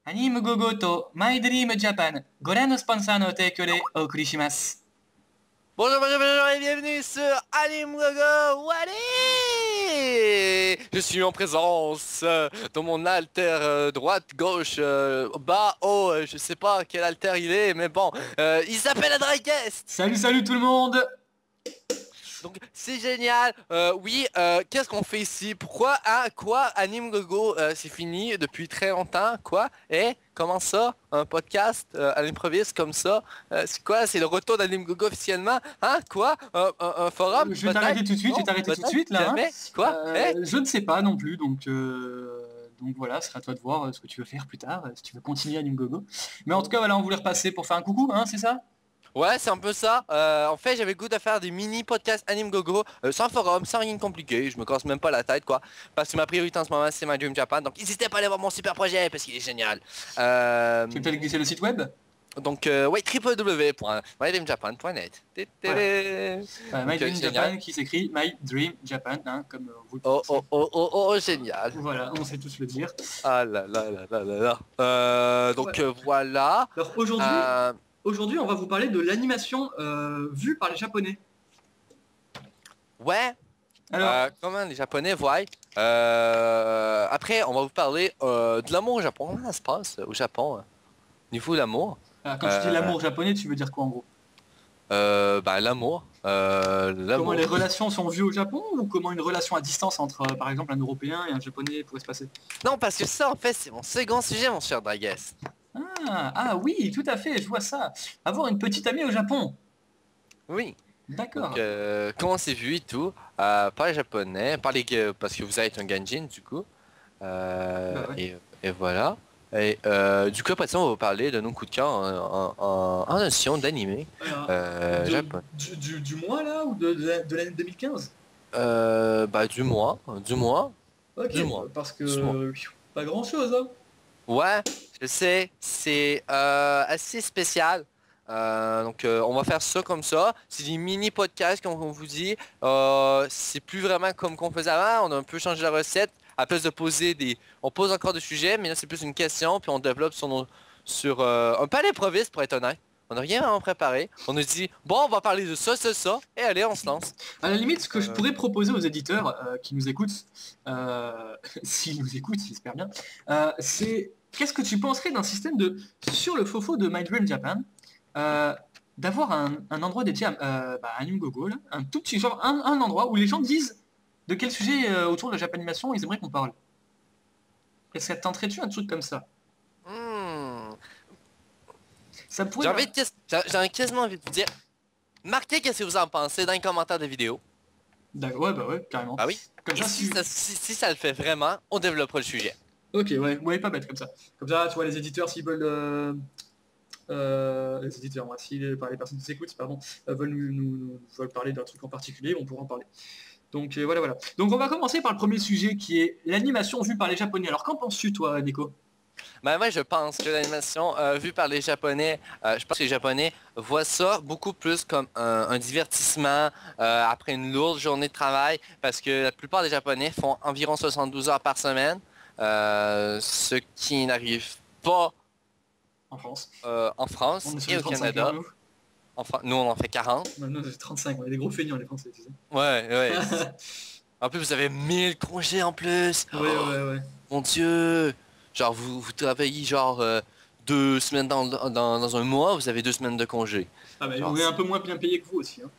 アニムゴゴとマイドリームジャパン、ご覧のスポンサーの提供でお送りします。Bonjour, bonjour, bonjour et bienvenue sur Anime Gogo Wally. Je suis en présence de mon alter droite, gauche, bas, haut, je sais pas quel alter il est, mais bon, il s'appelle Adraguest. Salut tout le monde. Donc c'est génial. Oui, qu'est-ce qu'on fait ici? Pourquoi? Hein? Quoi? Anime Gogo, c'est fini depuis très longtemps. Quoi? Comment ça? Un podcast à l'improviste comme ça? C'est quoi? C'est le retour d'Anime Gogo officiellement? Hein? Quoi? Un forum? Je vais t'arrêter tout de suite, là. Jamais? Quoi? Je ne sais pas non plus, donc voilà, ce sera à toi de voir ce que tu veux faire plus tard, si tu veux continuer Anime Gogo. Mais en tout cas, voilà, on voulait repasser pour faire un coucou, hein, c'est ça? Ouais, c'est un peu ça. En fait, j'avais le goût de faire des mini-podcasts Anime Gogo, sans forum, sans rien de compliqué. Je me casse même pas la tête, quoi. Parce que ma priorité en ce moment, c'est My Dream Japan. Donc, n'hésitez pas à aller voir mon super projet, parce qu'il est génial. Tu veux peut-être glisser le site web? Donc, ouais, www.mydreamjapan.net. My Dream Japan qui s'écrit My Dream Japan, hein, comme vous le Oh, génial. Voilà, on sait tous le dire. Ah là là là là là là. Donc, voilà. Alors, aujourd'hui, on va vous parler de l'animation vue par les Japonais. Ouais. Alors, comment les Japonais voient. Après, on va vous parler de l'amour au Japon. Comment ça se passe au Japon? Niveau de l'amour. Quand tu dis l'amour japonais, tu veux dire quoi en gros? L'amour. Comment les relations sont vues au Japon ou comment une relation à distance entre, par exemple, un Européen et un Japonais pourrait se passer? Non, parce que ça, en fait, c'est mon second sujet, mon cher Draguest. Ah oui, tout à fait, je vois ça. Avoir une petite amie au Japon. Oui. D'accord. Donc, comment c'est vu et tout, par les Japonais, parce que vous êtes un Ganjin, du coup. Ouais. Et voilà. Et du coup, après ça, on va parler de nos coups de cœur en notion d'animé japonais. Du mois là ou de l'année 2015? Du mois. Ok, Du mois. parce que pas grand chose, hein. Ouais, je sais, c'est assez spécial. Donc on va faire ça comme ça. C'est des mini podcasts comme on vous dit. C'est plus vraiment comme qu'on faisait avant. On a un peu changé la recette. À place de on pose encore des sujets, mais là c'est plus une question, puis on développe un peu à l'improviste pour être honnête. On n'a rien vraiment préparé. On nous dit bon, on va parler de ça, et allez, on se lance. À la limite, ce que je pourrais proposer aux éditeurs qui nous écoutent, s'ils nous écoutent, j'espère bien, c'est qu'est-ce que tu penserais d'un système de sur le fofo de My Dream Japan, d'avoir un endroit dédié à Anime Gogo, là, un tout petit genre, un endroit où les gens disent de quel sujet autour de la Japanimation ils aimeraient qu'on parle. Est-ce que ça tenterait-tu un truc comme ça? Ça pourrait... J'ai quasiment envie de vous dire, marquez qu'est-ce que vous en pensez dans les commentaires de vidéo. Ouais, carrément. Ah oui. Comme ça, si ça le fait vraiment, on développera le sujet. Ok, ouais, pas bête comme ça. Comme ça, tu vois, les éditeurs, s'ils veulent... les éditeurs, moi, si les personnes qui s'écoutent, pardon, veulent parler d'un truc en particulier, on pourra en parler. Donc voilà. Donc on va commencer par le premier sujet qui est l'animation vue par les Japonais. Alors qu'en penses-tu toi, Nico? Moi je pense que l'animation vue par les Japonais, je pense que les Japonais voient ça beaucoup plus comme un divertissement après une lourde journée de travail, parce que la plupart des Japonais font environ 72 heures par semaine, ce qui n'arrive pas en France, et au Canada. Nous on en fait 40. Nous on fait 35, on est des gros feignants les Français, tu sais. Ouais. En plus vous avez 1000 congés en plus. Ouais. Mon Dieu. Genre vous travaillez genre 2 semaines dans un mois, vous avez 2 semaines de congé. Ah bah on est un peu moins bien payé que vous aussi, hein.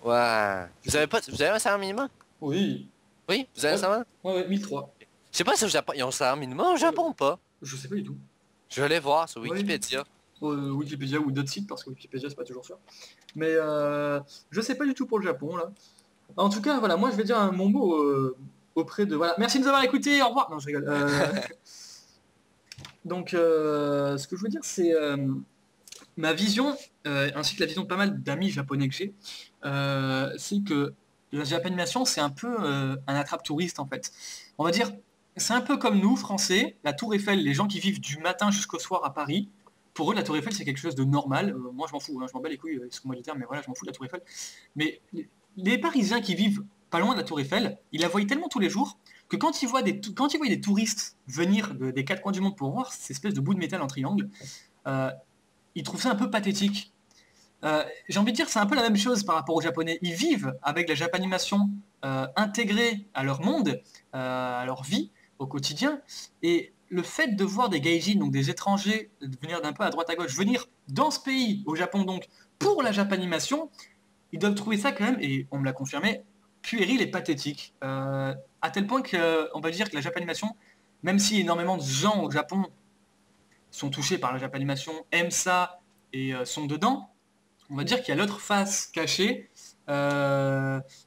Ouais. Vous avez un salaire minimum? Oui. Oui, vous avez un salaire? Ouais, 1003. Je sais pas si au Japon, ils ont un salaire minimum au Japon ou pas? Je sais pas du tout. Je vais aller voir sur Wikipédia. Wikipédia ou d'autres sites, parce que Wikipédia c'est pas toujours sûr. Mais je sais pas du tout pour le Japon là. En tout cas, voilà, moi je vais dire mon mot auprès de... Voilà, merci de nous avoir écoutés, au revoir. Non, je rigole. Donc, ce que je veux dire, c'est ma vision, ainsi que la vision de pas mal d'amis japonais que j'ai, c'est que la Japanimation, c'est un peu un attrape-touriste, en fait. On va dire, c'est un peu comme nous, Français, la Tour Eiffel, les gens qui vivent du matin jusqu'au soir à Paris, pour eux, la Tour Eiffel, c'est quelque chose de normal. Moi, je m'en fous, hein, je m'en bats les couilles, excuse-moi du terme, mais voilà, je m'en fous de la Tour Eiffel. Mais les Parisiens qui vivent pas loin de la Tour Eiffel. Il la voyait tellement tous les jours que quand il voit des touristes venir des quatre coins du monde pour voir cette espèce de bout de métal en triangle, euh, il trouve ça un peu pathétique. J'ai envie de dire que c'est un peu la même chose par rapport aux Japonais. Ils vivent avec la Japanimation intégrée à leur monde, à leur vie, au quotidien. Et le fait de voir des gaijin, donc des étrangers, venir d'un peu à droite à gauche, venir dans ce pays, au Japon donc, pour la Japanimation, ils doivent trouver ça quand même, et on me l'a confirmé, puéril et pathétique. À tel point qu'on va dire que la Japanimation, même si énormément de gens au Japon sont touchés par la Japanimation, aiment ça et sont dedans, on va dire qu'il y a l'autre face cachée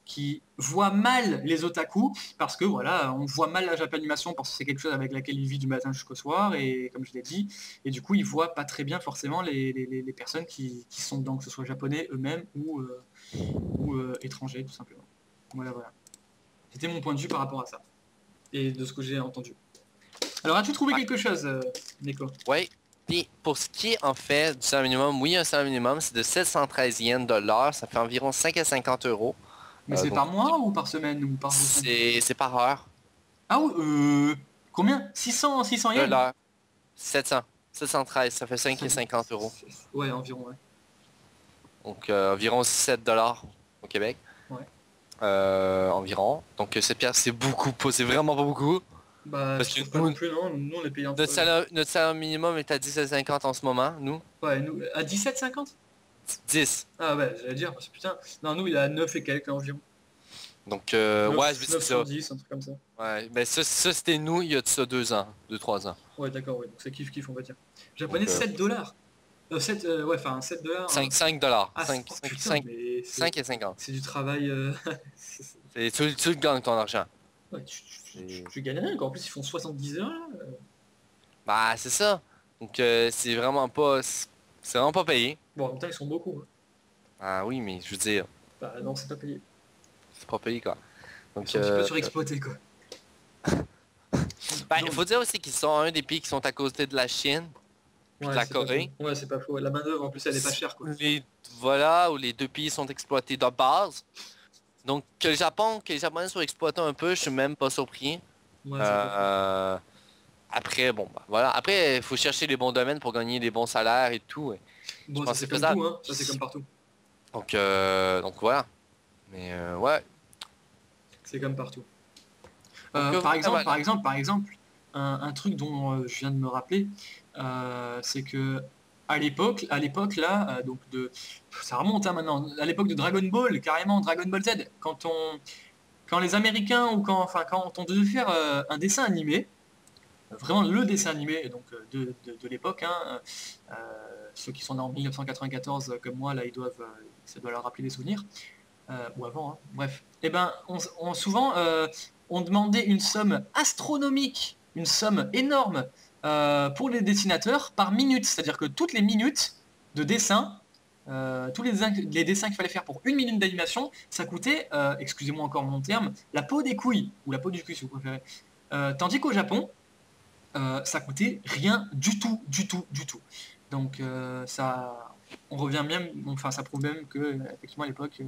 qui voit mal les otaku parce que voilà, on voit mal la Japanimation parce que c'est quelque chose avec laquelle il vit du matin jusqu'au soir et comme je l'ai dit, et du coup il voit pas très bien forcément les personnes qui sont dedans, que ce soit japonais eux-mêmes ou étrangers tout simplement. Voilà, voilà. C'était mon point de vue par rapport à ça et de ce que j'ai entendu. Alors as-tu trouvé quelque chose, Nico? Oui. Puis pour ce qui est en fait du salaire minimum, oui, un salaire minimum, c'est de 713 yens de l'heure, ça fait environ 5 à 50 euros. Mais c'est Donc, par mois ou par semaine ou par 2 semaines? c'est par heure. Ah oui, combien? 600 De yens? l'heure. 700. 713, ça fait 5 et 50 euros. Ouais, environ, ouais. Donc environ 7 dollars au Québec. Ouais. Environ. Donc cette pièce c'est beaucoup, c'est vraiment pas beaucoup. Bah, Parce je que trouve pas non plus, non. Nous, on est payé entre... notre salaire minimum est à 17,50 en ce moment, nous. Ouais, nous, à 17,50? 10. Ah ouais, j'allais dire, parce que putain... Non, nous, il est à 9 et quelques environ. Donc 9, ouais, je me suis ça. 910, un truc comme ça. Ouais, ben ça c'était nous il y a de ça 2 ans, 3 ans. Ouais, d'accord, ouais. Donc c'est kiff, on va dire. Japonais, Donc, 7 dollars. 7, ouais, enfin, 7 dollars. 5 dollars. Ah, 5, oh, 5, putain, 5, mais 5 et 50. c'est du travail... C'est tu le gagnes ton argent. Ouais, tu gagnes rien, quoi. En plus, ils font 70 heures, là. Bah c'est ça. Donc c'est vraiment pas payé. Bon, en même temps, ils sont beaucoup. Hein. Ah oui, mais je veux dire, Bah non, c'est pas payé. c'est pas payé quoi. Ils Donc sont un petit peu surexploités, quoi. ben, il faut dire aussi qu'ils sont un des pays qui sont à côté de la Chine, puis de la c'est pas Corée. faux. Ouais, c'est pas faux. La main d'œuvre, en plus, elle est pas chère, quoi. Voilà, où les deux pays sont exploités de base. Donc que les Japonais soient exploités un peu, je suis même pas surpris. Ouais, c'est pas faux. Après, bon, bah, voilà. Après, il faut chercher les bons domaines pour gagner des bons salaires et tout. Bon, je ça pense que c'est c'est comme faisable. tout, hein. Ça c'est comme partout. Donc voilà. Mais ouais. C'est comme partout. Donc, voilà. Par exemple, un truc dont je viens de me rappeler, c'est que à l'époque là, ça remonte hein, maintenant, à l'époque de Dragon Ball, carrément Dragon Ball Z, quand les Américains ou quand on devait faire un dessin animé, vraiment le dessin animé donc de l'époque, hein, ceux qui sont nés en 1994 comme moi là, ça doit leur rappeler des souvenirs. Ou avant, hein. Bref. Eh ben, souvent, on demandait une somme astronomique, une somme énorme pour les dessinateurs par minute. C'est-à-dire que toutes les minutes de dessin, tous les dessins qu'il fallait faire pour une minute d'animation, ça coûtait, excusez-moi encore mon terme, la peau des couilles, ou la peau du cul si vous préférez. Tandis qu'au Japon, ça coûtait rien du tout, du tout, du tout. Donc ça, on revient même, enfin ça prouve même que effectivement à l'époque,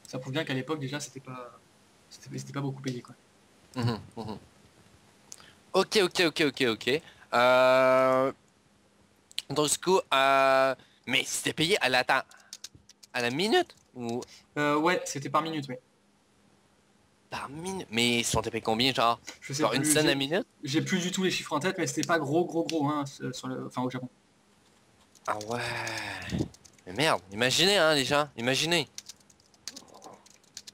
ça prouve bien qu'à l'époque déjà c'était pas beaucoup payé quoi. Mhm, mhm. Ok. Donc du coup, mais c'était payé à la minute ou Ouais, c'était par minute, ouais. par minute? Mais ils sont payés combien, genre? Je sais Genre une plus, scène à minute? j'ai plus du tout les chiffres en tête, mais c'était pas gros hein, au Japon. Ah ouais. Mais merde, imaginez hein les gens, imaginez.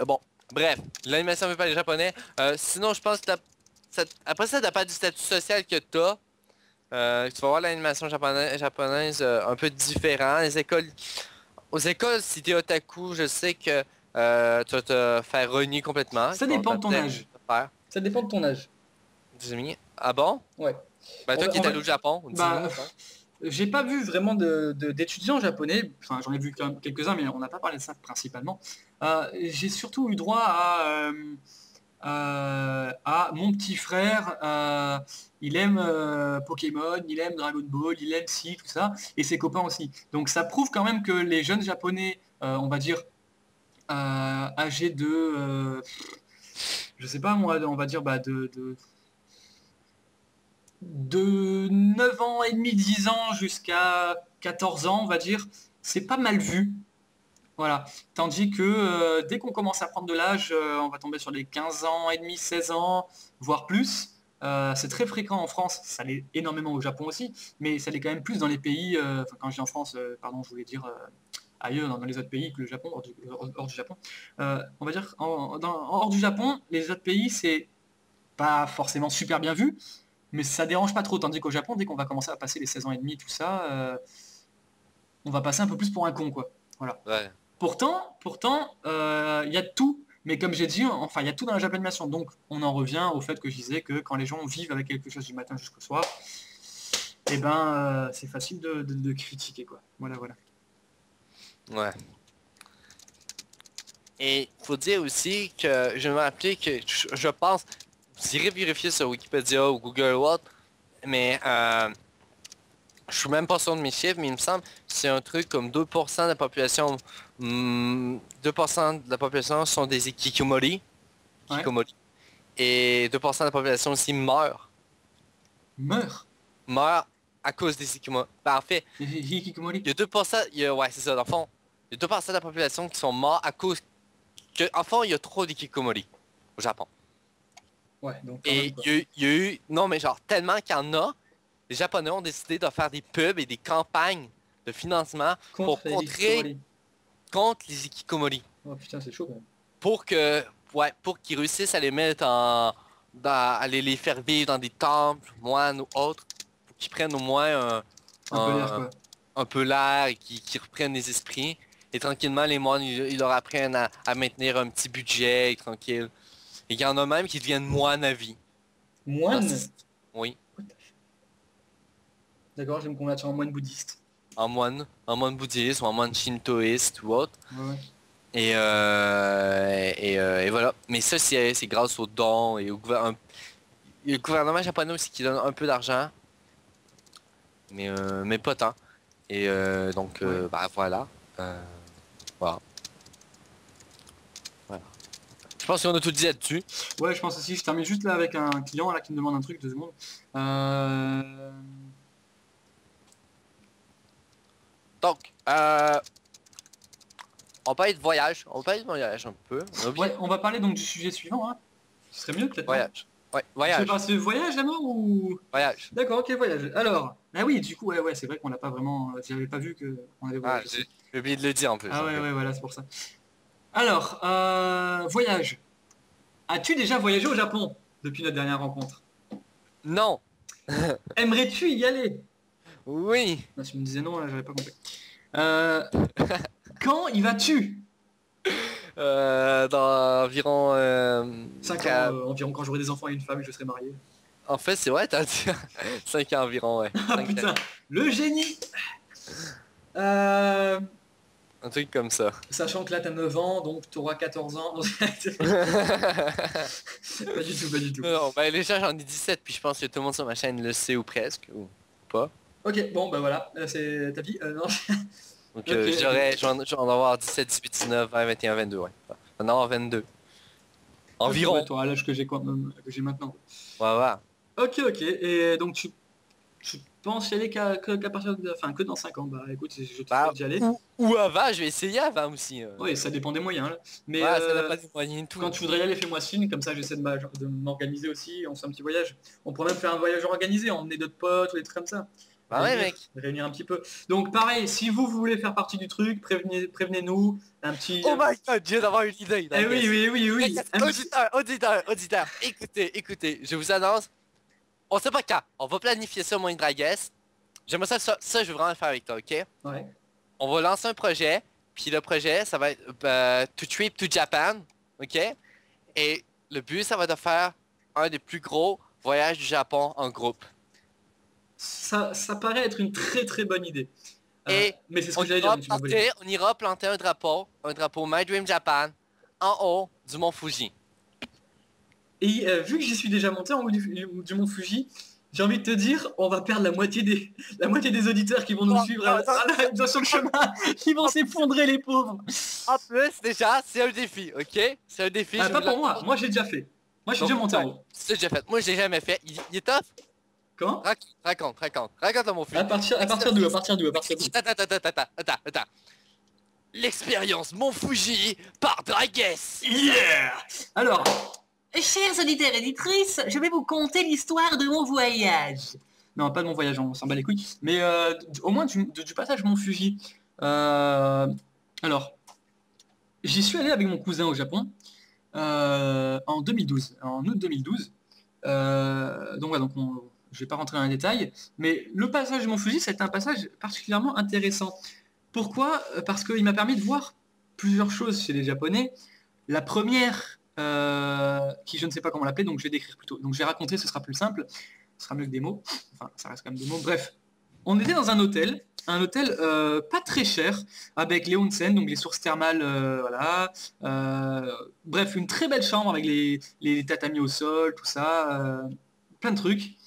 Bon, bref, l'animation fait pas les japonais. Sinon je pense que après ça t'as pas du statut social que t'as. Tu vas voir l'animation japonaise un peu différent. Aux écoles, si t'es otaku, je sais que tu vas te faire renier complètement. Ça dépend de ton âge. Ça dépend de ton âge. Ah bon? Ouais. Bah toi qui es allé au Japon, bah, dis-nous. j'ai pas vu vraiment d'étudiants japonais, enfin j'en ai vu quand même quelques-uns, mais on n'a pas parlé de ça principalement. J'ai surtout eu droit à mon petit frère, il aime Pokémon, il aime Dragon Ball, il aime si, tout ça, et ses copains aussi. Donc ça prouve quand même que les jeunes japonais, on va dire, âgés je sais pas moi, on va dire de 9 ans et demi, 10 ans jusqu'à 14 ans, on va dire, c'est pas mal vu. Voilà. Tandis que dès qu'on commence à prendre de l'âge, on va tomber sur les 15 ans et demi, 16 ans, voire plus. C'est très fréquent en France, ça l'est énormément au Japon aussi, mais ça l'est quand même plus dans les pays, enfin, quand je dis en France, pardon, je voulais dire ailleurs, dans les autres pays que le Japon, hors du Japon. On va dire hors du Japon, les autres pays, c'est pas forcément super bien vu, mais ça dérange pas trop, tandis qu'au Japon, dès qu'on va commencer à passer les 16 ans et demi, tout ça, on va passer un peu plus pour un con, quoi. Voilà. Ouais. Pourtant, il y a tout. Mais comme j'ai dit, enfin, il y a tout dans la Japanimation. Donc, on en revient au fait que je disais que quand les gens vivent avec quelque chose du matin jusqu'au soir, eh ben, c'est facile de critiquer, quoi. Voilà, voilà. Ouais. Et faut dire aussi que je me rappelais que je pense, vous irez vérifier sur Wikipédia ou Google ou autre, mais je suis même pas sûr de mes chiffres, mais il me semble que c'est un truc comme 2% de la population, 2% de la population sont des hikikomori, Ouais. hikikomori, et 2% de la population aussi meurt à cause des hikikomori. Ben, en fait, Hikikomori. il y a 2%, ouais c'est ça, dans le fond, il y a 2% de la population qui sont morts à cause que, en fond, il y a trop d'hikikomori au Japon. Ouais, donc quand Et même, quoi. il y a eu, non mais genre tellement qu'il y en a, les Japonais ont décidé de faire des pubs et des campagnes de financement pour Contre les contrer hikikomori. contre les hikikomori. Oh putain, c'est chaud, quand même. Pour que, ouais, pour qu'ils réussissent à les mettre à les faire vivre dans des temples, moines ou autres, pour qu'ils prennent au moins Un peu l'air, un, quoi. un peu l'air et qu'ils reprennent les esprits. Et tranquillement, les moines, ils leur apprennent à maintenir un petit budget, tranquille. Et il y en a même qui deviennent moines à vie. Moine. Oui, D'accord, je vais me convertir en moine bouddhiste. en moine bouddhiste ou en moine shintoïste ou autre. Ouais, ouais. Et voilà. Mais ça, c'est grâce aux dons et le gouvernement japonais aussi qui donne un peu d'argent. Mais pas tant. Et donc, Ouais. bah voilà. Voilà. Voilà. Je pense qu'on a tout dit là-dessus. Ouais, je pense aussi. Je termine juste là avec un client là, qui me demande un truc, 2 secondes. Donc, on parle de voyage. On parle de voyage un peu. On a oublié Ouais, on va parler donc du sujet suivant. Hein. Ce serait mieux peut-être. Non. voyage. Ouais, Tu veux voyage. parler de voyage d'abord ou... Voyage. D'accord, ok, voyage. Alors, ah oui, du coup, ouais, c'est vrai qu'on n'a pas vraiment... J'avais pas vu qu'on avait Ah, voyagé. j'ai oublié de le dire en plus. Ah en ouais, fait. ouais, voilà, c'est pour ça. Alors, voyage. As-tu déjà voyagé au Japon depuis notre dernière rencontre? Non. Aimerais-tu y aller? Oui. Non, si tu me disais non, là, j'avais pas compris. Euh, Quand y vas-tu? Dans environ... 5 ans environ, quand j'aurai des enfants et une femme et que je serai marié. En fait, c'est vrai, t'as dit 5 ans environ, ouais. Ah 5 putain, ans. le génie. Un truc comme ça. Sachant que là t'as 9 ans, donc t'auras 14 ans. Pas du tout, pas du tout. Non, ben déjà j'en ai 17, puis je pense que tout le monde sur ma chaîne le sait ou presque, ou pas. Ok, bon bah voilà, c'est ta vie. Non. Donc Ok. je vais en avoir 17, 18, 19, 20, 21, 22, ouais. J'en avoir 22. Environ. Ouais, toi, à l'âge que j'ai que j'ai maintenant. Ouais, ouais. Ok, et donc tu penses y aller qu'à partir de... Enfin, que dans 5 ans. Bah écoute, je te Bah, souhaite d'y aller. ou avant, je vais essayer avant aussi. Oui, ça dépend des moyens. Là. Mais Ouais, ça n'a pas de moyens de tout. quand tu voudrais y aller, fais-moi signe, comme ça j'essaie de m'organiser aussi, on se fait un petit voyage. On pourrait même faire un voyage organisé, emmener d'autres potes ou des trucs comme ça. Bah ouais, mec. Réunir un petit peu. Donc pareil, si vous voulez faire partie du truc, prévenez-nous. Un petit... Oh my god, je viens d'avoir une idée. Eh oui. Auditeur, écoutez, je vous annonce, on sait pas quand, on va planifier ça, moi et Dragues. J'aimerais ça, je veux vraiment le faire avec toi, ok? Ouais. On va lancer un projet, puis le projet, ça va être To Trip to Japan, ok? Et le but, ça va être de faire un des plus gros voyages du Japon en groupe. Ça paraît être une très très bonne idée. Et mais c'est ce on que j'allais dire. ira planter un drapeau My Dream Japan, en haut du mont Fuji. Et vu que j'y suis déjà monté en haut du mont Fuji, J'ai envie de te dire, on va perdre la moitié des auditeurs qui vont nous Non, suivre non, non, sur le chemin. Ils vont s'effondrer, les pauvres. en plus, déjà, c'est un défi, ok? C'est un défi, Ah, je pas vous pour moi. Moi, j'ai déjà fait. Moi, je suis Donc, déjà monté en haut. c'est déjà fait. Moi, je l'ai jamais fait. Il est tough? Comment? Raconte à mon fils. À partir d'où? À partir d'où? À partir d'où? Attends. L'expérience Mont Fuji par Dragues. Yeah! Alors, chers auditeurs et éditrices, je vais vous conter l'histoire de mon voyage. Non, pas de mon voyage, on s'en bat les couilles. Mais au moins du passage Mont Fuji. Alors, j'y suis allé avec mon cousin au Japon en 2012, en août 2012. Donc voilà, je vais pas rentrer dans les détails, mais le passage Mont Fuji, c'est un passage particulièrement intéressant. Pourquoi? Parce qu'il m'a permis de voir plusieurs choses chez les Japonais. La première, qui je ne sais pas comment l'appeler, donc je vais décrire plutôt. Donc je vais raconter, ce sera plus simple, ce sera mieux que des mots. Enfin, ça reste quand même des mots. Bref, on était dans un hôtel pas très cher, avec les onsen, donc les sources thermales, voilà. Bref, une très belle chambre avec les tatamis au sol, tout ça, plein de trucs.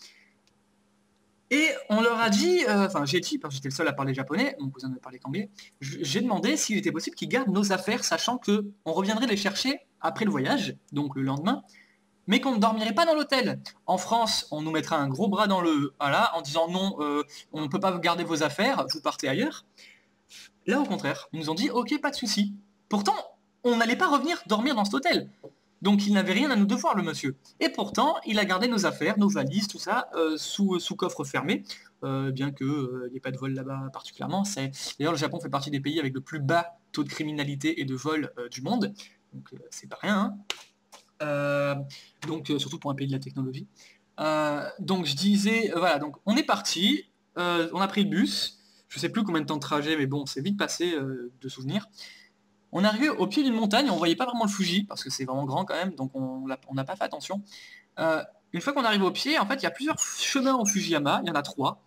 Et on leur a dit, enfin j'ai dit, parce que j'étais le seul à parler japonais, mon cousin ne parlait qu'anglais, j'ai demandé s'il était possible qu'ils gardent nos affaires, sachant que on reviendrait les chercher après le voyage, donc le lendemain, mais qu'on ne dormirait pas dans l'hôtel. En France, on nous mettra un gros bras dans le voilà, en disant non, on ne peut pas garder vos affaires, vous partez ailleurs. Là, au contraire, ils nous ont dit ok, pas de souci. Pourtant, on n'allait pas revenir dormir dans cet hôtel. Donc il n'avait rien à nous devoir, le monsieur. Et pourtant, il a gardé nos affaires, nos valises, tout ça, sous coffre fermé, bien qu'il n'y ait pas de vol là-bas particulièrement. D'ailleurs, le Japon fait partie des pays avec le plus bas taux de criminalité et de vol du monde. Donc c'est pas rien. Hein. Donc surtout pour un pays de la technologie. Donc je disais, voilà, donc on est parti, on a pris le bus, je sais plus combien de temps de trajet, mais bon, c'est vite passé de souvenirs. On est arrivé au pied d'une montagne, on voyait pas vraiment le Fuji, parce que c'est vraiment grand quand même, donc on n'a pas fait attention. Une fois qu'on arrive au pied, en fait, il y a plusieurs chemins au Fujiyama, il y en a trois,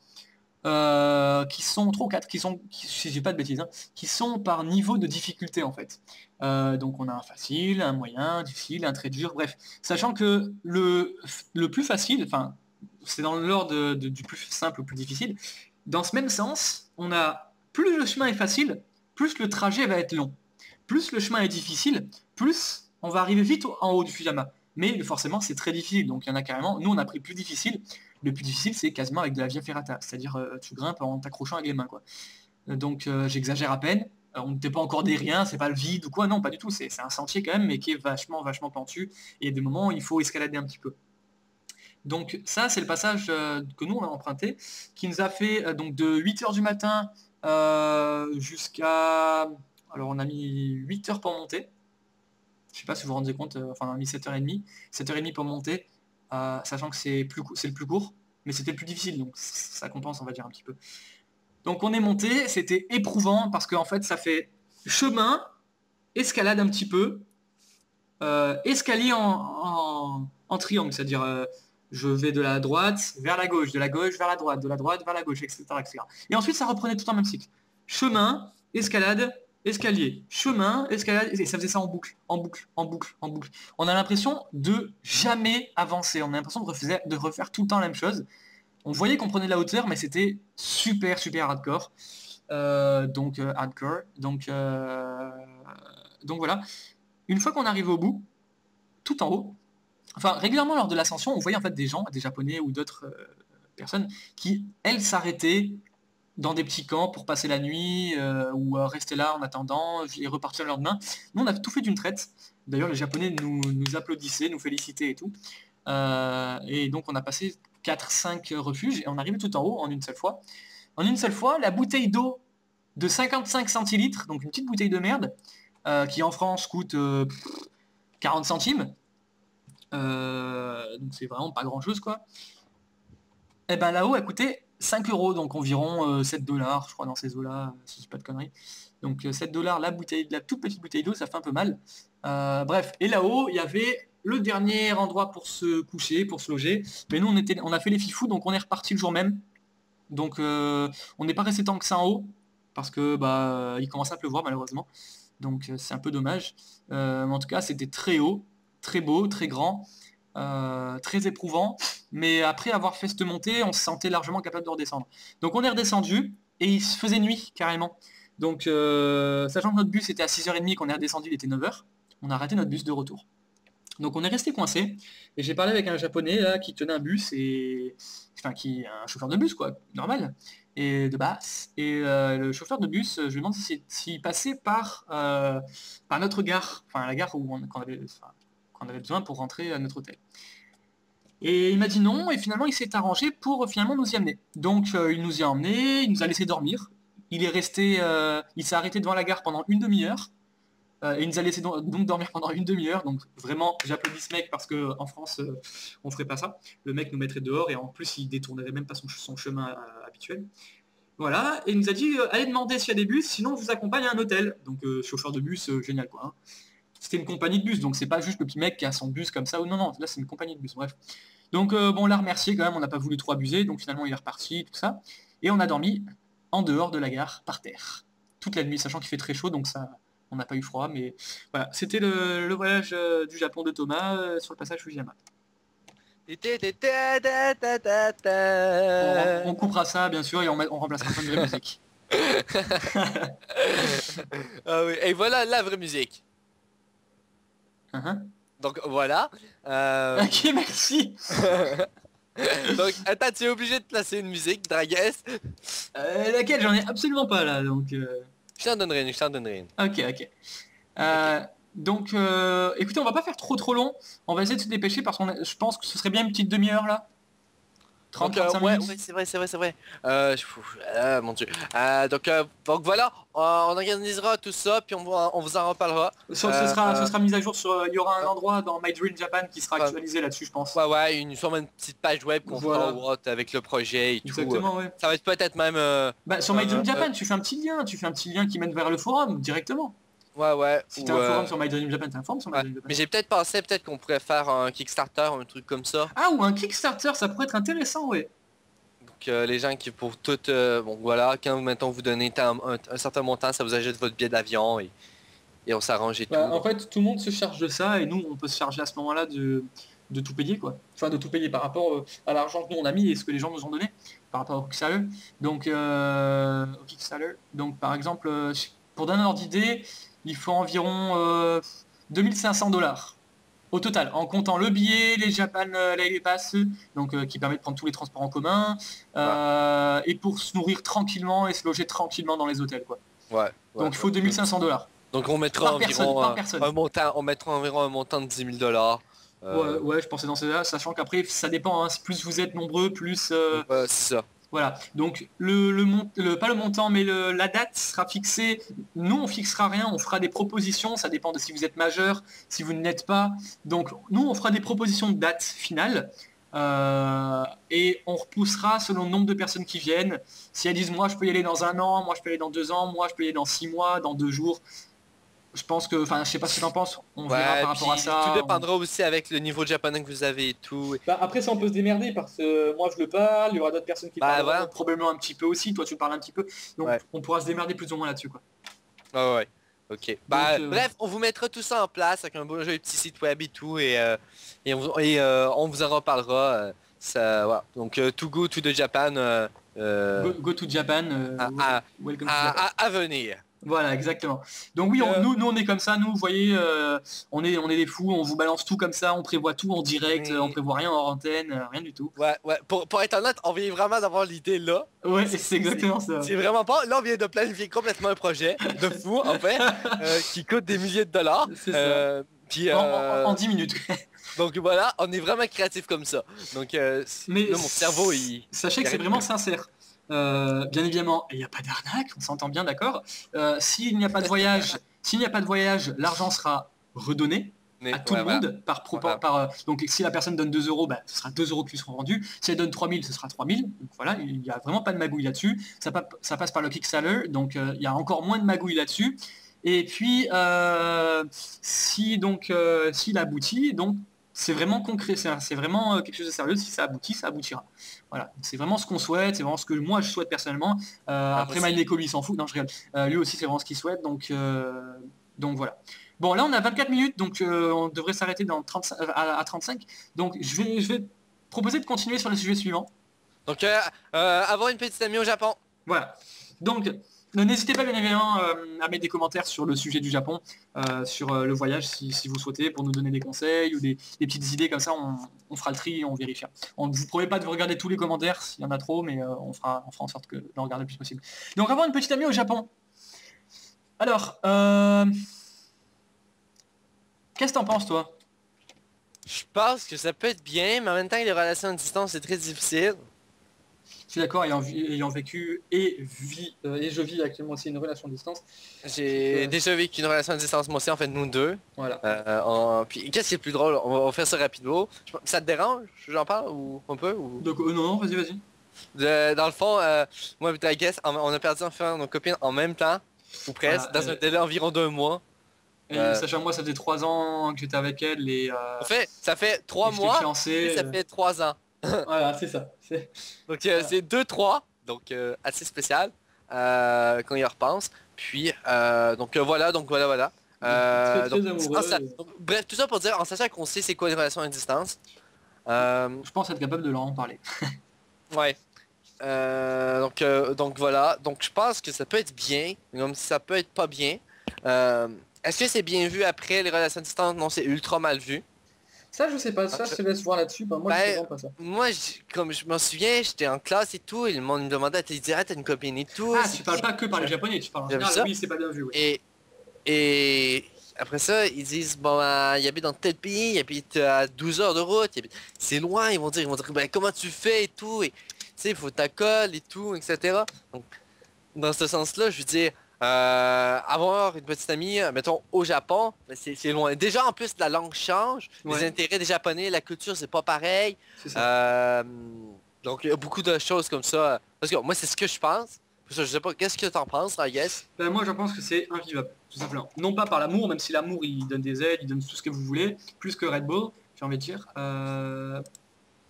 qui sont, trois ou quatre, si j'ai pas de bêtises, hein, qui sont par niveau de difficulté en fait. Donc on a un facile, un moyen, difficile, un très dur, bref. Sachant que le plus facile, enfin, c'est dans l'ordre du plus simple au plus difficile, dans ce même sens, on a plus le chemin est facile, plus le trajet va être long. Plus le chemin est difficile, plus on va arriver vite en haut du Fujiyama. Mais forcément, c'est très difficile. Donc il y en a carrément. Nous, on a pris le plus difficile. Le plus difficile, c'est quasiment avec de la via ferrata. C'est-à-dire, tu grimpes en t'accrochant avec les mains, quoi. Donc j'exagère à peine. On n'était pas encore des riens, c'est pas le vide ou quoi. Non, pas du tout. C'est un sentier quand même, mais qui est vachement, vachement pentu. Et il y a des moments où il faut escalader un petit peu. Donc ça, c'est le passage que nous, on a emprunté, qui nous a fait donc de 8h du matin jusqu'à... Alors on a mis 8 heures pour monter. Je sais pas si vous vous rendez compte, enfin on a mis 7h30. 7h30 pour monter, sachant que c'est le plus court, mais c'était le plus difficile, donc ça compense, on va dire, un petit peu. Donc on est monté, c'était éprouvant, parce qu'en fait ça fait chemin, escalade un petit peu, escalier en triangle, c'est-à-dire je vais de la droite vers la gauche, de la gauche vers la droite, de la droite vers la gauche, etc. etc. Et ensuite ça reprenait tout en même cycle. Chemin, escalade, escalier, chemin, escalade, et ça faisait ça en boucle, en boucle, en boucle, en boucle. On a l'impression de jamais avancer, on a l'impression de refaire tout le temps la même chose. On voyait qu'on prenait de la hauteur, mais c'était super, super hardcore. Hardcore. Donc voilà. Une fois qu'on arrive au bout, tout en haut, enfin régulièrement lors de l'ascension, on voyait en fait des gens, des Japonais ou d'autres personnes qui, elles, s'arrêtaient dans des petits camps pour passer la nuit ou rester là en attendant et repartir le lendemain. Nous, on a tout fait d'une traite. D'ailleurs, les Japonais nous applaudissaient, nous félicitaient et tout. Et donc, on a passé 4-5 refuges et on arrivait tout en haut en une seule fois. En une seule fois, la bouteille d'eau de 55 centilitres, donc une petite bouteille de merde, qui en France coûte 40 centimes. Donc c'est vraiment pas grand chose quoi. Et ben là-haut elle coûtait 5 euros, donc environ 7 dollars, je crois, dans ces eaux-là, si je dis pas de conneries. Donc 7 dollars la toute petite bouteille d'eau, ça fait un peu mal. Bref, et là-haut, il y avait le dernier endroit pour se coucher, pour se loger. Mais nous, on a fait les fifous, donc on est reparti le jour même. Donc on n'est pas resté tant que ça en haut, parce que bah il commençait à pleuvoir malheureusement. Donc c'est un peu dommage. En tout cas, c'était très haut, très beau, très grand. très éprouvant, mais après avoir fait cette montée, on se sentait largement capable de redescendre. Donc on est redescendu, et il se faisait nuit carrément. Donc sachant que notre bus était à 6h30, qu'on est redescendu, il était 9h, on a raté notre bus de retour. Donc on est resté coincé, et j'ai parlé avec un japonais là qui tenait un bus, et enfin qui est un chauffeur de bus quoi, normal, et de base. Et le chauffeur de bus, je lui demande s'il passait par notre gare, enfin la gare qu'on avait besoin pour rentrer à notre hôtel. Et il m'a dit non, et finalement il s'est arrangé pour finalement nous y amener. Donc il nous y a emmenés, il nous a laissé dormir. Il s'est arrêté devant la gare pendant une demi-heure. Et il nous a laissé donc dormir pendant une demi-heure. Donc vraiment, j'applaudis ce mec parce qu'en France, on ferait pas ça. Le mec nous mettrait dehors et en plus, il détournerait même pas son chemin habituel. Voilà, et il nous a dit allez demander s'il y a des bus, sinon je vous accompagne à un hôtel. Donc chauffeur de bus, génial quoi. Hein. C'était une compagnie de bus, donc c'est pas juste le petit mec qui a son bus comme ça ou non, non, là c'est une compagnie de bus, bref. Donc bon, on l'a remercié quand même, on n'a pas voulu trop abuser, donc finalement il est reparti, tout ça. Et on a dormi en dehors de la gare, par terre. Toute la nuit, sachant qu'il fait très chaud, donc ça, on n'a pas eu froid, mais voilà, c'était le voyage du Japon de Thomas sur le passage Fujiyama. On coupera ça, bien sûr, et on remplacera ça de vraie musique. Ah oui, et voilà la vraie musique. Donc voilà. Ok, merci. Donc attends, tu es obligé de placer une musique, Dragues. Laquelle? J'en ai absolument pas là, donc... Je t'en donnerai une, je t'en donnerai une. Ok, ok. Donc, écoutez, on va pas faire trop long. On va essayer de se dépêcher parce je pense que ce serait bien une petite demi-heure là. 30-35 ouais, minutes. ouais, c'est vrai. Mon Dieu. Donc voilà, on organisera tout ça, puis on vous en reparlera. Ce sera mis à jour sur... Il y aura un endroit dans My Dream Japan qui sera actualisé là-dessus, je pense. Ouais, sûrement une petite page web qu'on fera avec le projet et exactement, tout. Ouais. Ça va être peut-être même... sur My Dream Japan, tu fais un petit lien qui mène vers le forum directement. Ouais. Si t'as un forum sur My Dream Japan, t'as un forum sur My Dream Japan. Mais j'ai peut-être pensé qu'on pourrait faire un Kickstarter, un truc comme ça. Ah, ou un Kickstarter, ça pourrait être intéressant, ouais. Donc les gens qui pour tout... bon voilà, quand maintenant vous donnez un certain montant, ça vous ajoute votre billet d'avion et on s'arrange et tout. En fait, tout le monde se charge de ça et nous, on peut se charger à ce moment-là de tout payer, quoi. Enfin, de tout payer par rapport à l'argent que nous on a mis et ce que les gens nous ont donné par rapport au Kickstarter. Donc, par exemple, pour donner un ordre d'idée, il faut environ 2500$ au total, en comptant le billet, les Japan les passes, donc qui permet de prendre tous les transports en commun, et pour se nourrir tranquillement et se loger tranquillement dans les hôtels, quoi. Donc il faut 2500$. Donc on mettra environ un montant de 10 000$. Ouais, je pensais dans ces là, sachant qu'après ça dépend, hein, plus vous êtes nombreux, plus... c'est ça. Voilà, donc pas le montant, mais la date sera fixée. Nous, on fixera rien, on fera des propositions, ça dépend de si vous êtes majeur, si vous ne l'êtes pas. Donc, nous, on fera des propositions de date finale, et on repoussera selon le nombre de personnes qui viennent. Si elles disent, moi, je peux y aller dans 1 an, moi, je peux y aller dans 2 ans, moi, je peux y aller dans 6 mois, dans 2 jours. Je pense que, enfin, je sais pas ce que t'en penses, on verra par rapport à ça. Tout dépendra aussi avec le niveau de japonais que vous avez et tout. Après ça on peut se démerder parce que moi je le parle, il y aura d'autres personnes qui parlent probablement un petit peu aussi, toi tu parles un petit peu, donc on pourra se démerder plus ou moins là-dessus, quoi. Ouais. Ok. Bref, on vous mettra tout ça en place avec un beau jeu, petit site web et tout, et on vous en reparlera. Donc to go to the Japan. Go to Japan. Welcome to Japan. À venir. Voilà, exactement. Donc oui, nous on est comme ça, nous, vous voyez, on est des fous, on vous balance tout comme ça, on prévoit tout en direct, on prévoit rien en antenne, rien du tout. Ouais, pour être honnête, on vient vraiment d'avoir l'idée là. Ouais, c'est exactement ça. C'est vraiment pas, là on vient de planifier complètement un projet de fou, en fait, qui coûte des milliers de dollars. C'est ça. Puis, en 10 minutes. Donc voilà, on est vraiment créatif comme ça. Donc mais là, mon cerveau, sachez que c'est vraiment sincère. Bien évidemment, il n'y a pas d'arnaque, on s'entend bien, d'accord. S'il n'y a pas de voyage, l'argent sera redonné à tout le monde donc si la personne donne 2€, ce sera 2€ qui seront rendus. Si elle donne 3000, ce sera 3000. Donc voilà, il n'y a vraiment pas de magouille là-dessus. Ça passe par le Kickstarter, donc il y a encore moins de magouille là-dessus. Et puis s'il aboutit, donc c'est vraiment concret, c'est vraiment quelque chose de sérieux. Si ça aboutit, ça aboutira. Voilà, c'est vraiment ce qu'on souhaite, c'est vraiment ce que moi je souhaite personnellement. Après Mine Ecobi s'en fout, non je rigole. Lui aussi c'est vraiment ce qu'il souhaite, donc voilà. Bon, là, on a 24 minutes, donc on devrait s'arrêter dans 30, à 35. Donc, je vais proposer de continuer sur le sujet suivant. Donc, avoir une petite amie au Japon. Voilà. Donc, n'hésitez pas bien évidemment à mettre des commentaires sur le sujet du Japon, sur le voyage si vous souhaitez, pour nous donner des conseils ou des petites idées comme ça, on fera le tri et on vérifiera. On ne vous promet pas de regarder tous les commentaires s'il y en a trop, mais on fera en sorte d'en regarder le plus possible. Donc avoir une petite amie au Japon. Alors, qu'est-ce que t'en penses toi? Je pense que ça peut être bien, mais en même temps, les relations à distance, c'est très difficile. Je suis d'accord, ayant vécu et je vis actuellement aussi une relation à distance. J'ai déjà vécu une relation à distance, moi aussi, en fait, nous deux. Voilà. Puis, qu'est-ce qui est le plus drôle? On va faire ça rapido. Ça te dérange? J'en parle ou un peu? Ou... Donc non, vas-y. Dans le fond, moi et ta guest, on a perdu enfin nos copines en même temps, ou presque, Voilà, dans un délai environ 2 mois. Et sachant moi, ça faisait 3 ans que j'étais avec elle et En fait, ça fait 3 j'étais mois, fiancé. et ça fait 3 ans. Voilà, c'est ça. Donc c'est 2-3, donc assez spécial quand il repense. Puis voilà. Très Donc, amoureux. donc, bref, tout ça pour dire, en sachant qu'on sait c'est quoi une relation à distance. Je pense être capable de leur en parler. Ouais. Donc voilà. Donc je pense que ça peut être bien, comme ça peut être pas bien. Est-ce que c'est bien vu après les relations à distance? Non, c'est ultra mal vu. Ça, je sais pas. Ça, je te laisse voir là-dessus. Bah, moi, je sais vraiment pas ça. Moi, comme je m'en souviens, j'étais en classe et tout, et le monde me demandait, t'as une copine et tout. Ah, tu parles pas que par les japonais, tu parles en général. Oui, c'est pas bien vu. Oui. Et après ça, ils disent, bon, il habite dans tel pays, il habite à 12 heures de route, c'est loin, ils vont dire, ben, comment tu fais et tout, et tu sais, il faut ta colle et tout, etc. Donc, dans ce sens-là, je veux dire, avoir une petite amie, mettons, au Japon, ben, c'est loin. Déjà, en plus, la langue change, les intérêts des Japonais, la culture, c'est pas pareil. Donc, il y a beaucoup de choses comme ça. Parce que moi, c'est ce que je pense. Je sais pas, qu'est-ce que t'en penses, I guess? Ben, moi, je pense que c'est invivable, tout simplement. Non pas par l'amour, même si l'amour, il donne des aides, il donne tout ce que vous voulez, plus que Red Bull, j'ai envie de dire.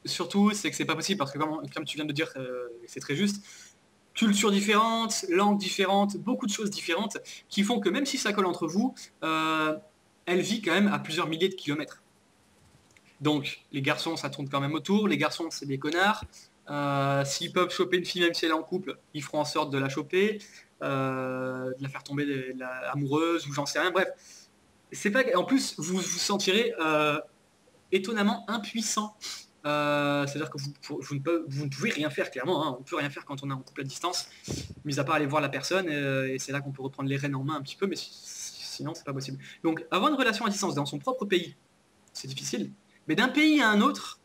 Surtout, c'est que c'est pas possible, parce que comme tu viens de dire, c'est très juste, cultures différentes, langues différentes, beaucoup de choses différentes, qui font que même si ça colle entre vous, elle vit quand même à plusieurs milliers de kilomètres. Donc, les garçons, ça tourne quand même autour, les garçons, c'est des connards. S'ils peuvent choper une fille, même si elle est en couple, ils feront en sorte de la choper, de la faire tomber amoureuse, ou j'en sais rien, bref. C'est pas... En plus, vous vous sentirez étonnamment impuissant. C'est-à-dire que vous ne pouvez rien faire, clairement, hein. On ne peut rien faire quand on est en couple à distance, mis à part aller voir la personne, et c'est là qu'on peut reprendre les rênes en main un petit peu, mais sinon c'est pas possible. Donc avoir une relation à distance dans son propre pays, c'est difficile, mais d'un pays à un autre,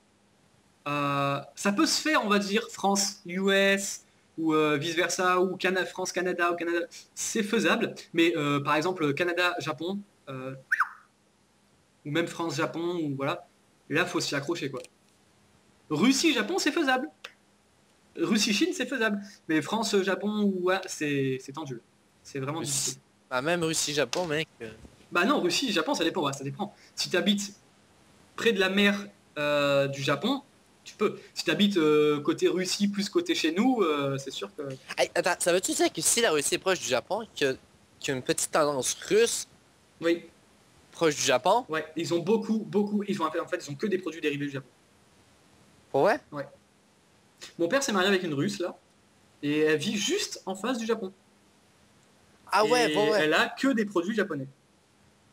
ça peut se faire, on va dire, France, US, ou vice-versa, ou France, Canada, ou Canada, c'est faisable, mais par exemple Canada, Japon, ou même France, Japon, ou voilà, et là faut s'y accrocher, quoi. Russie, Japon, c'est faisable. Russie, Chine, c'est faisable. Mais France, Japon, ouais, c'est tendu. C'est vraiment difficile. Bah même Russie, Japon, mec. Bah non, Russie, Japon, ça dépend. Ouais, ça dépend. Si tu habites près de la mer du Japon, tu peux. Si tu habites côté Russie plus côté chez nous, c'est sûr que... Hey, attends, ça veut-tu dire que si la Russie est proche du Japon, qu'il y a une petite tendance russe oui. Proche du Japon? Ouais, ils ont beaucoup, ils ont que des produits dérivés du Japon. Ouais? Ouais. Mon père s'est marié avec une Russe, là, et elle vit juste en face du Japon. Ah ouais, et ouais. Elle a que des produits japonais.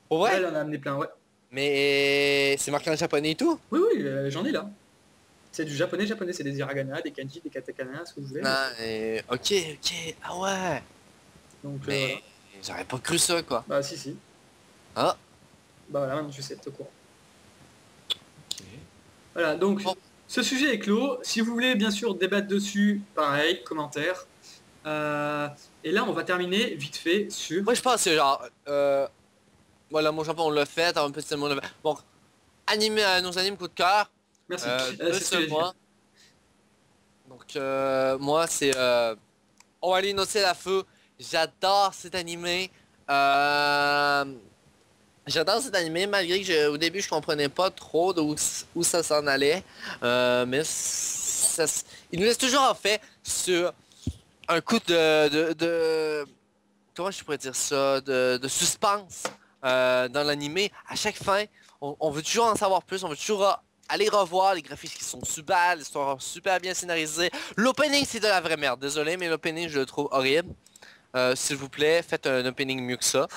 Ouais? Elle en a amené plein, ouais. Mais c'est marqué en japonais et tout? Oui, j'en ai là. C'est du japonais, c'est des hiragana, des kanji, des katakana, ce que vous voulez. Non, ok, ah ouais. Donc, mais j'aurais pas cru ça, quoi. Bah si. Ah. Bah voilà, maintenant je sais, t'es au courant. Ok. Voilà, donc... Bon. Ce sujet est clos. Si vous voulez bien sûr débattre dessus, pareil, commentaire. Et là, on va terminer vite fait sur... Moi, je pense que genre... voilà, mon Japon, on l'a fait. Un petit on l'a fait. Bon, nos animes coup de cœur. Merci. Moi. Donc, moi, c'est... Owari no Serafu. J'adore cet animé. J'adore cet animé, malgré que au début je comprenais pas trop où ça s'en allait. Mais il nous laisse toujours en fait sur un coup de comment je pourrais dire ça, de suspense. dans l'animé, à chaque fin, on veut toujours en savoir plus, on veut toujours aller revoir les graphismes qui sont super, l'histoire super bien scénarisée. L'opening c'est de la vraie merde, désolé, mais l'opening je le trouve horrible. S'il vous plaît, faites un opening mieux que ça.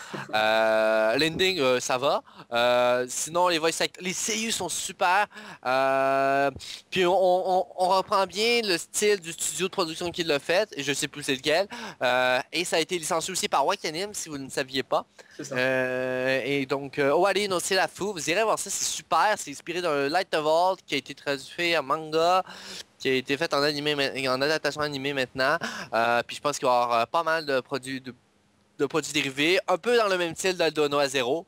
L'ending, ça va. Sinon, les voice actors, les seiyuu sont super. Puis on reprend bien le style du studio de production qui l'a fait, et je sais plus c'est lequel. Et ça a été licencié aussi par Wakanim, si vous ne saviez pas. C'est ça. Et donc, Owari no Serafu, vous irez voir ça, c'est super. C'est inspiré d'un Light of Vault qui a été traduit en manga, qui a été fait en animé, en adaptation animée maintenant. Puis je pense qu'il va y avoir pas mal de produits dérivés, un peu dans le même style d'Aldono à zéro.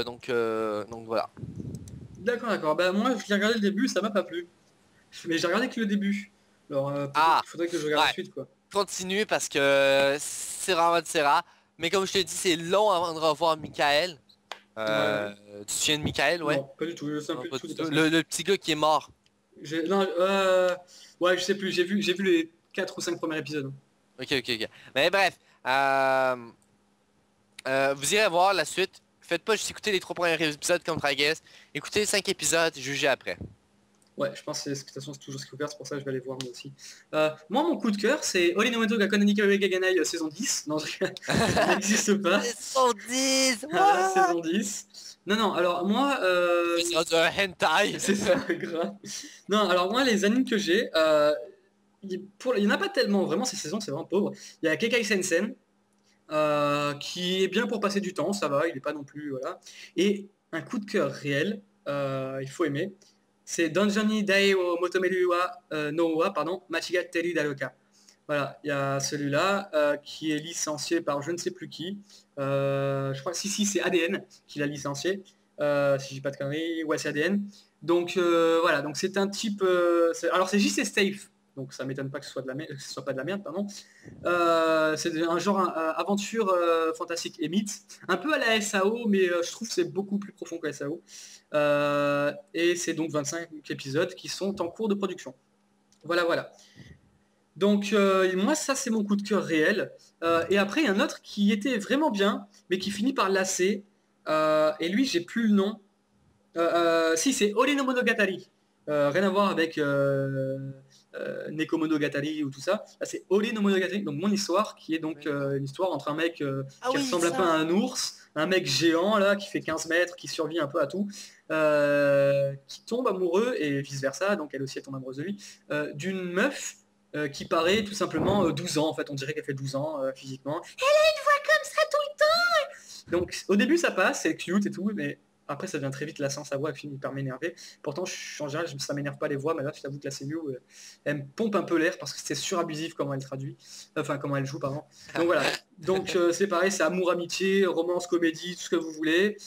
Donc voilà. D'accord. Bah moi, je l'ai regardé le début, ça m'a pas plu. Mais j'ai regardé que le début. Alors, Ah, il faudrait que je regarde ouais. la suite, quoi. Continue parce que c'est vraiment de Serra. Mais comme je te dis, c'est long avant de revoir Michael. Ouais. Tu te souviens de Michael, ouais? Non, pas du tout. Je sais Non, plus pas du tout du des tout. personnages. Le petit gars qui est mort. Non, ouais, je sais plus. J'ai vu les 4 ou 5 premiers épisodes. Ok. Mais bref. Vous irez voir la suite. Faites pas juste écouter les 3 premiers épisodes comme Tragues. Écoutez les 5 épisodes, jugez après. Ouais, je pense que de toute façon c'est toujours ce qu'il faut faire, c'est pour ça que je vais aller voir moi aussi. Moi mon coup de cœur c'est Orinomoto ga Konani Kawe Gaganai saison 10. Non, ça n'existe pas. 110. Voilà, saison 10. Non, alors moi... C'est un hentai. c'est ça, grave. Non, alors moi les animes que j'ai, il y en a pas tellement, vraiment ces saisons c'est vraiment pauvre. Il y a Kekai Sensen, qui est bien pour passer du temps, ça va, il est pas non plus... Voilà. Et un coup de cœur réel, il faut aimer. C'est Donjoni Dai wo Motomeru wa no wa, pardon, Machigatteri Daruka. Voilà, il y a celui-là qui est licencié par je ne sais plus qui. Je crois que si c'est ADN qui l'a licencié. Si j'ai pas de conneries, ouais c'est ADN. Donc voilà, donc c'est un type. Alors c'est JC Safe, donc ça m'étonne pas que ce soit que ce soit pas de la merde, pardon. C'est un genre aventure fantastique et mythe, un peu à la SAO, mais je trouve que c'est beaucoup plus profond que la SAO. Et c'est donc 25 épisodes qui sont en cours de production. Voilà. Donc moi ça c'est mon coup de cœur réel. Et après il y a un autre qui était vraiment bien, mais qui finit par lasser. Et lui j'ai plus le nom. Si c'est Ore no Monogatari. Rien à voir avec Neko Monogatari ou tout ça. Là c'est Ore no Monogatari, donc mon histoire, qui est donc une histoire entre un mec Ah qui oui, ressemble un peu à un ours, un mec géant là qui fait 15 mètres, qui survit un peu à tout, qui tombe amoureux et vice versa, donc elle aussi elle tombe amoureuse de lui, d'une meuf qui paraît tout simplement 12 ans, en fait on dirait qu'elle fait 12 ans physiquement. Elle a une voix comme ça tout le temps. Donc au début ça passe, c'est cute et tout, mais après ça devient très vite lassant, sa voix elle finit par m'énerver. Pourtant en général ça m'énerve pas les voix, mais là je t'avoue que la CMU elle me pompe un peu l'air parce que c'est surabusif comment elle traduit, enfin comment elle joue pardon. Donc voilà, donc c'est pareil, c'est amour, amitié, romance, comédie, tout ce que vous voulez.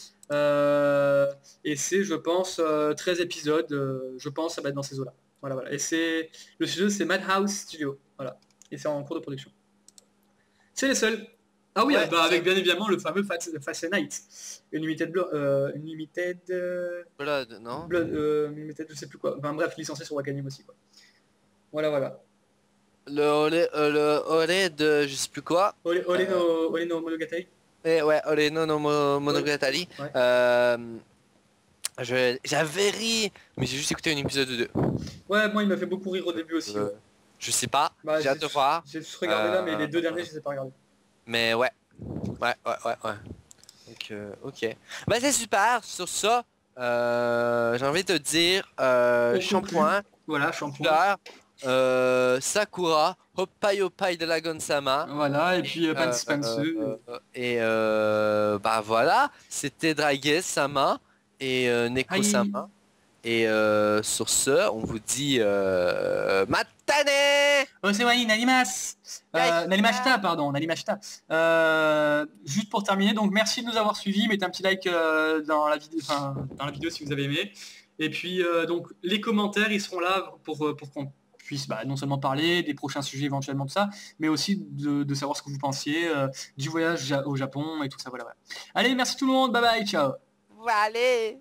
Et c'est je pense 13 épisodes, je pense ça va être dans ces eaux là. Voilà. Et c'est le studio c'est Madhouse Studio. Voilà. Et c'est en cours de production. C'est les seuls. Ah oui, Ouais, bah, avec bien évidemment le fameux Fast Night. Unlimited Blood, non? Blood, Unlimited je sais plus quoi. Enfin bref, licencié sur Wakanim aussi quoi. Voilà. Le Ore de je sais plus quoi. Ole no Monogatari. Ouais, Ore no Monogatari. Ouais. J'avais ri, mais j'ai juste écouté un épisode ou deux. Ouais, moi il m'a fait beaucoup rire au début aussi. Ouais. Je sais pas, Bah, j'ai hâte de voir. J'ai juste regardé là, mais les deux derniers je les ai pas regardés. Mais ouais. Donc, ok. Bah c'est super, sur ça, j'ai envie de te dire, shampoing, Voilà, shampoing. fleur, Sakura, Hoppai de la Gonsama. Voilà, et puis Pansy Pansy. Et bah voilà, c'était Drague-sama et Neko-sama. Et sur ce, on vous dit Matane! Osewani narimasu. Narimashita, pardon, narimashita. Juste pour terminer, donc merci de nous avoir suivis, mettez un petit like dans la vidéo si vous avez aimé. Et puis donc les commentaires ils seront là pour qu'on puisse non seulement parler des prochains sujets éventuellement de ça, mais aussi de savoir ce que vous pensiez du voyage au Japon et tout ça. Voilà. Allez, merci tout le monde, bye bye, ciao. Allez!